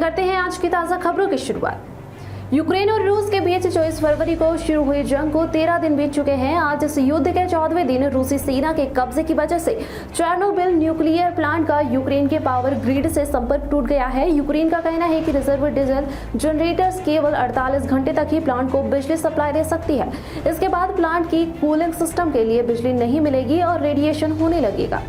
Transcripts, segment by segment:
करते हैं आज की ताजा खबरों की शुरुआत। यूक्रेन और रूस के बीच 24 फरवरी को शुरू हुई जंग को 13 दिन बीत चुके हैं। आज इस युद्ध के 14वें दिन रूसी सेना के कब्जे की वजह से चेर्नोबिल न्यूक्लियर प्लांट का यूक्रेन के पावर ग्रिड से संपर्क टूट गया है। यूक्रेन का कहना है कि रिजर्व डीजल जनरेटर्स केवल 48 घंटे तक ही प्लांट को बिजली सप्लाई दे सकती है। इसके बाद प्लांट की कूलिंग सिस्टम के लिए बिजली नहीं मिलेगी और रेडिएशन होने लगेगा।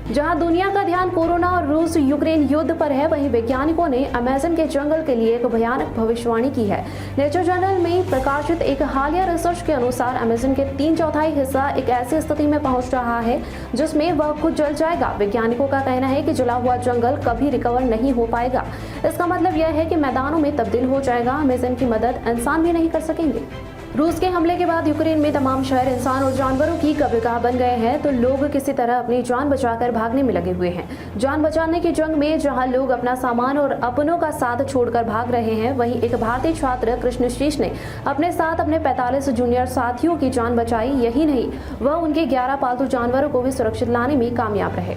जहां दुनिया का ध्यान कोरोना और रूस यूक्रेन युद्ध पर है, वहीं वैज्ञानिकों ने अमेज़न के जंगल के लिए एक भयानक भविष्यवाणी की है। नेचर जर्नल में प्रकाशित एक हालिया रिसर्च के अनुसार अमेज़न के 3/4 हिस्सा एक ऐसी स्थिति में पहुंच रहा है जिसमें वह खुद जल जाएगा। वैज्ञानिकों का कहना है कि जला हुआ जंगल कभी रिकवर नहीं हो पाएगा। इसका मतलब यह है कि मैदानों में तब्दील हो जाएगा। अमेज़न की मदद इंसान भी नहीं कर सकेंगे। रूस के हमले के बाद यूक्रेन में तमाम शहर इंसान और जानवरों की कब्रगाह बन गए हैं, तो लोग किसी तरह अपनी जान बचाकर भागने में लगे हुए हैं। जान बचाने की जंग में जहां लोग अपना सामान और अपनों का साथ छोड़कर भाग रहे हैं, वहीं एक भारतीय छात्र कृष्णशीष ने अपने साथ अपने 45 जूनियर साथियों की जान बचाई। यही नहीं, वह उनके 11 पालतू जानवरों को भी सुरक्षित लाने में कामयाब रहे।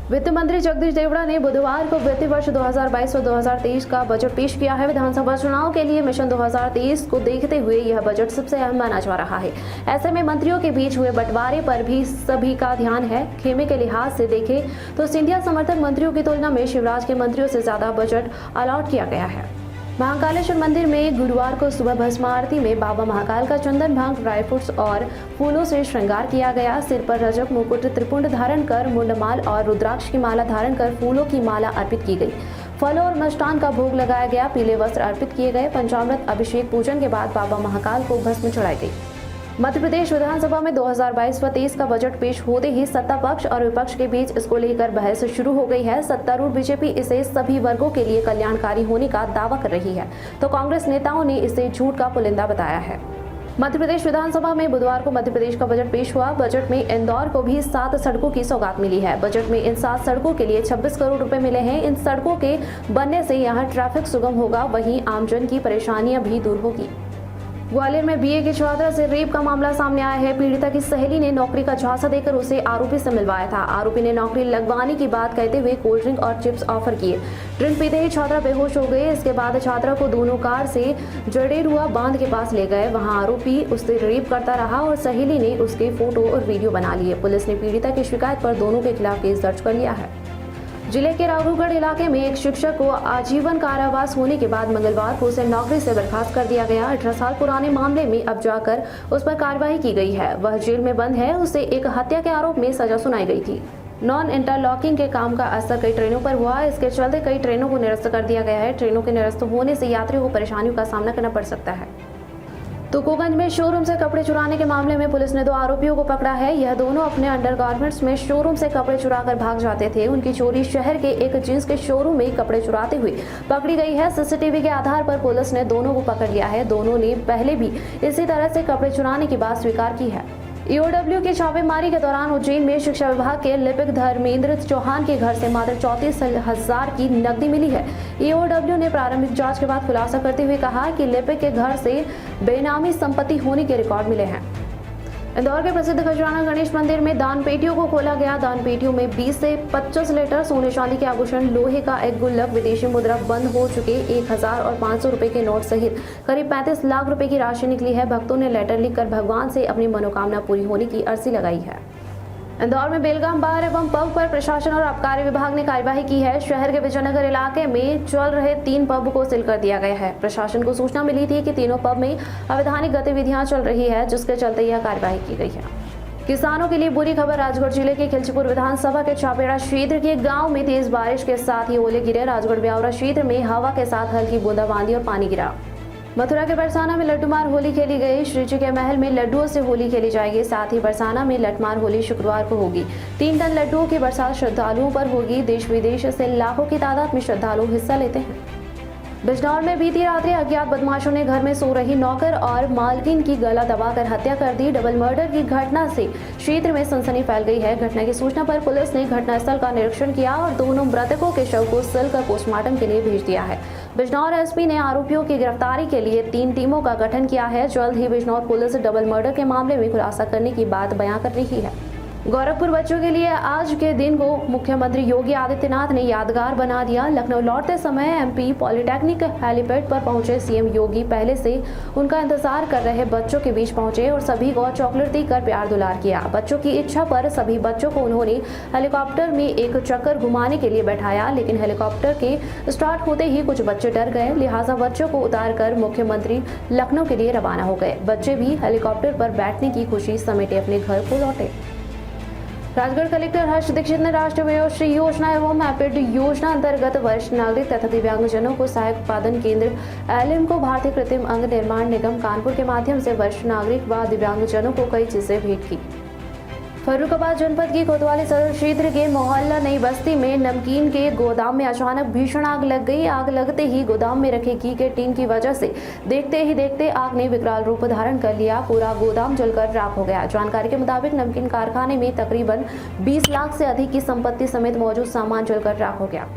वित्त मंत्री जगदीश देवड़ा ने बुधवार को वित्तीय वर्ष 2022 और 2023 का बजट पेश किया है। विधानसभा चुनाव के लिए मिशन 2023 को देखते हुए यह बजट सबसे अहम माना जा रहा है। ऐसे में मंत्रियों के बीच हुए बंटवारे पर भी सभी का ध्यान है। खेमे के लिहाज से देखें तो सिंधिया समर्थक मंत्रियों की तुलना में शिवराज के मंत्रियों से ज्यादा बजट अलॉट किया गया है। महाकालेश्वर मंदिर में गुरुवार को सुबह भस्म आरती में बाबा महाकाल का चंदन भांग ड्राई फ्रूट्स और फूलों से श्रृंगार किया गया। सिर पर रजक मुकुट त्रिपुंड धारण कर मुंडमाल और रुद्राक्ष की माला धारण कर फूलों की माला अर्पित की गई। फल और मिष्टान का भोग लगाया गया। पीले वस्त्र अर्पित किए गए। पंचामृत अभिषेक पूजन के बाद बाबा महाकाल को भस्म चढ़ाई गई। मध्य प्रदेश विधानसभा में 2022 व 23 का बजट पेश होते ही सत्ता पक्ष और विपक्ष के बीच इसको लेकर बहस शुरू हो गई है। सत्तारूढ़ बीजेपी इसे सभी वर्गों के लिए कल्याणकारी होने का दावा कर रही है, तो कांग्रेस नेताओं ने इसे झूठ का पुलिंदा बताया है। मध्य प्रदेश विधानसभा में बुधवार को मध्य प्रदेश का बजट पेश हुआ। बजट में इंदौर को भी 7 सड़कों की सौगात मिली है। बजट में इन 7 सड़कों के लिए 26 करोड़ रुपए मिले हैं। इन सड़कों के बनने से यहाँ ट्रैफिक सुगम होगा, वहीं आमजन की परेशानियां भी दूर होगी। ग्वालियर में बीए की छात्रा से रेप का मामला सामने आया है। पीड़िता की सहेली ने नौकरी का झांसा देकर उसे आरोपी से मिलवाया था। आरोपी ने नौकरी लगवाने की बात कहते हुए कोल्ड ड्रिंक और चिप्स ऑफर किए। ड्रिंक पीते ही छात्रा बेहोश हो गई। इसके बाद छात्रा को दोनों कार से जडेरुआ बांध के पास ले गए। वहां आरोपी उससे रेप करता रहा और सहेली ने उसके फोटो और वीडियो बना लिए। पुलिस ने पीड़िता की शिकायत पर दोनों के खिलाफ केस दर्ज कर लिया है। जिले के राघवगढ़ इलाके में एक शिक्षक को आजीवन कारावास होने के बाद मंगलवार को उसे नौकरी से बर्खास्त कर दिया गया। 18 साल पुराने मामले में अब जाकर उस पर कार्रवाई की गई है। वह जेल में बंद है। उसे एक हत्या के आरोप में सजा सुनाई गई थी। नॉन इंटरलॉकिंग के काम का असर कई ट्रेनों पर हुआ। इसके चलते कई ट्रेनों को निरस्त कर दिया गया है। ट्रेनों के निरस्त होने से यात्रियों को परेशानियों का सामना करना पड़ सकता है। तुकोगंज में शोरूम से कपड़े चुराने के मामले में पुलिस ने 2 आरोपियों को पकड़ा है। यह दोनों अपने अंडरगारमेंट्स में शोरूम से कपड़े चुराकर भाग जाते थे। उनकी चोरी शहर के एक जींस के शोरूम में कपड़े चुराते हुए पकड़ी गई है। सीसीटीवी के आधार पर पुलिस ने दोनों को पकड़ लिया है। दोनों ने पहले भी इसी तरह से कपड़े चुराने की बात स्वीकार की है। ईओडब्ल्यू की छापेमारी के दौरान उज्जैन में शिक्षा विभाग के लिपिक धर्मेंद्र चौहान के घर से मात्र 34,000 की नकदी मिली है। ईओडब्ल्यू ने प्रारंभिक जांच के बाद खुलासा करते हुए कहा कि लिपिक के घर से बेनामी संपत्ति होने के रिकॉर्ड मिले हैं। इंदौर के प्रसिद्ध खजराना गणेश मंदिर में दान पेटियों को खोला गया। दान पेटियों में 20 से 25 लीटर सोने चांदी के आभूषण, लोहे का एक गुल्लक, विदेशी मुद्रा, बंद हो चुके 1000 और 500 रुपए के नोट सहित करीब 35 लाख रुपए की राशि निकली है। भक्तों ने लेटर लिखकर भगवान से अपनी मनोकामना पूरी होने की अर्जी लगाई है। इंदौर में बेलगाम बार एवं पब पर प्रशासन और आबकारी विभाग ने कार्यवाही की है। शहर के विजयनगर इलाके में चल रहे 3 पब को सील कर दिया गया है। प्रशासन को सूचना मिली थी कि तीनों पब में अवैधानिक गतिविधियां चल रही है, जिसके चलते यह कार्यवाही की गई है। किसानों के लिए बुरी खबर। राजगढ़ जिले के खिलचीपुर विधानसभा के चापेड़ा क्षेत्र के गांव में तेज बारिश के साथ ही ओले गिरे। राजगढ़ ब्यावरा क्षेत्र में हवा के साथ हल्की बूंदाबांदी और पानी गिरा। मथुरा के बरसाना में लड्डूमार होली खेली गई। श्री जी के महल में लड्डुओं से होली खेली जाएगी। साथ ही बरसाना में लट्ठमार होली शुक्रवार को होगी। 3 टन लड्डुओं की बरसात श्रद्धालुओं पर होगी। देश विदेश से लाखों की तादाद में श्रद्धालु हिस्सा लेते हैं। बिजनौर में बीती रात्रि अज्ञात बदमाशों ने घर में सो रही नौकर और मालकिन की गला दबाकर हत्या कर दी। डबल मर्डर की घटना से क्षेत्र में सनसनी फैल गई है। घटना की सूचना पर पुलिस ने घटनास्थल का निरीक्षण किया और दोनों मृतकों के शव को सिल कर पोस्टमार्टम के लिए भेज दिया है। बिजनौर एसपी ने आरोपियों की गिरफ्तारी के लिए 3 टीमों का गठन किया है। जल्द ही बिजनौर पुलिस डबल मर्डर के मामले में खुलासा करने की बात बयां कर रही है। गोरखपुर बच्चों के लिए आज के दिन को मुख्यमंत्री योगी आदित्यनाथ ने यादगार बना दिया। लखनऊ लौटते समय एमपी पॉलिटेक्निक हेलीपैड पर पहुंचे सीएम योगी पहले से उनका इंतजार कर रहे बच्चों के बीच पहुंचे और सभी को चॉकलेट देकर प्यार दुलार किया। बच्चों की इच्छा पर सभी बच्चों को उन्होंने हेलीकॉप्टर में एक चक्कर घुमाने के लिए बैठाया, लेकिन हेलीकॉप्टर के स्टार्ट होते ही कुछ बच्चे डर गए, लिहाजा बच्चों को उतार कर मुख्यमंत्री लखनऊ के लिए रवाना हो गए। बच्चे भी हेलीकॉप्टर पर बैठने की खुशी समेटे अपने घर को लौटे। राजगढ़ कलेक्टर हर्ष दीक्षित ने राष्ट्रीय वयोश्री योजना एवं मैपिड योजना अंतर्गत वरिष्ठ नागरिक तथा दिव्यांगजनों को सहायक उत्पादन केंद्र एलएम को भारतीय कृत्रिम अंग निर्माण निगम कानपुर के माध्यम से वरिष्ठ नागरिक व दिव्यांगजनों को कई चीजें भेंट की। फर्रुखाबाद जनपद की कोतवाली सदर क्षेत्र के मोहल्ला नई बस्ती में नमकीन के गोदाम में अचानक भीषण आग लग गई। आग लगते ही गोदाम में रखे घी के टीन की वजह से देखते ही देखते आग ने विकराल रूप धारण कर लिया। पूरा गोदाम जलकर राख हो गया। जानकारी के मुताबिक नमकीन कारखाने में तकरीबन 20 लाख से अधिक की संपत्ति समेत मौजूद सामान जलकर राख हो गया।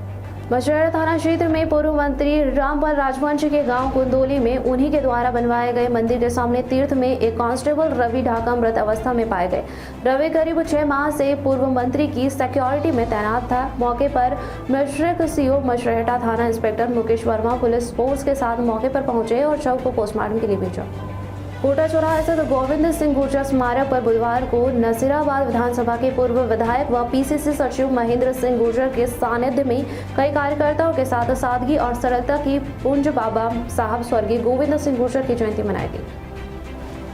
मछुआरा थाना क्षेत्र में पूर्व मंत्री रामपाल राजवंश के गांव कुंदोली में उन्हीं के द्वारा बनवाए गए मंदिर के सामने तीर्थ में एक कांस्टेबल रवि ढाका मृत अवस्था में पाए गए। रवि करीब 6 माह से पूर्व मंत्री की सिक्योरिटी में तैनात था। मौके पर मिश्रिक सीओ मछुआरा थाना inspector Mukesh Verma police force के साथ मौके पर पहुंचे और शव को पोस्टमार्टम के लिए भेजा। कोटा चौराहे स्थित गोविंद सिंह गुर्जर स्मारक पर बुधवार को नसीराबाद विधानसभा के पूर्व विधायक व पीसीसी सचिव महेंद्र सिंह गुर्जर के सानिध्य में कई कार्यकर्ताओं के साथ सादगी और सरलता की पूज्य बाबा साहब स्वर्गीय गोविंद सिंह गुर्जर की जयंती मनाई गई।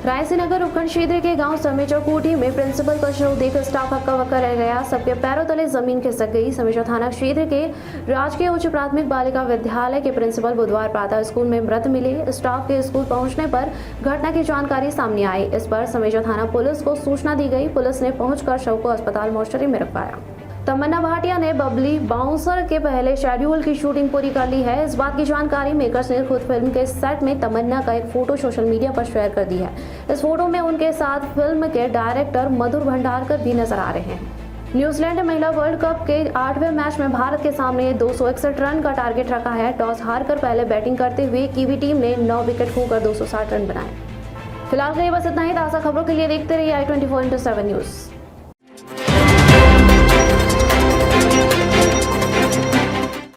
रायसीनगर उपखंड क्षेत्र के गांव समेचा कोठी में प्रिंसिपल का शव देख स्टाफ हक्का बक्का रह गया। सबके पैरों तले जमीन खिसक गई। समेचा थाना क्षेत्र के राजकीय उच्च प्राथमिक बालिका विद्यालय के प्रिंसिपल बुधवार प्रातः स्कूल में मृत मिले। स्टाफ के स्कूल पहुंचने पर घटना की जानकारी सामने आई। इस पर समेचा थाना पुलिस को सूचना दी गई। पुलिस ने पहुंचकर शव को अस्पताल मोर्चरी में रखवाया। तमन्ना भाटिया ने बबली बाउंसर के पहले शेड्यूल की शूटिंग पूरी कर ली है। इस बात की जानकारी मेकर्स ने खुद फिल्म के सेट में तमन्ना का एक फोटो सोशल मीडिया पर शेयर कर दी है। इस फोटो में उनके साथ फिल्म के डायरेक्टर मधुर भंडारकर भी नजर आ रहे हैं। न्यूजीलैंड महिला वर्ल्ड कप के 8वें मैच में भारत के सामने 261 रन का टारगेट रखा है। टॉस हारकर पहले बैटिंग करते हुए कीवी टीम ने 9 विकेट खोकर 260 रन बनाए। फिलहाल के लिए बस इतना ही। ताज़ा खबरों के लिए देखते रहिए i24/7 न्यूज।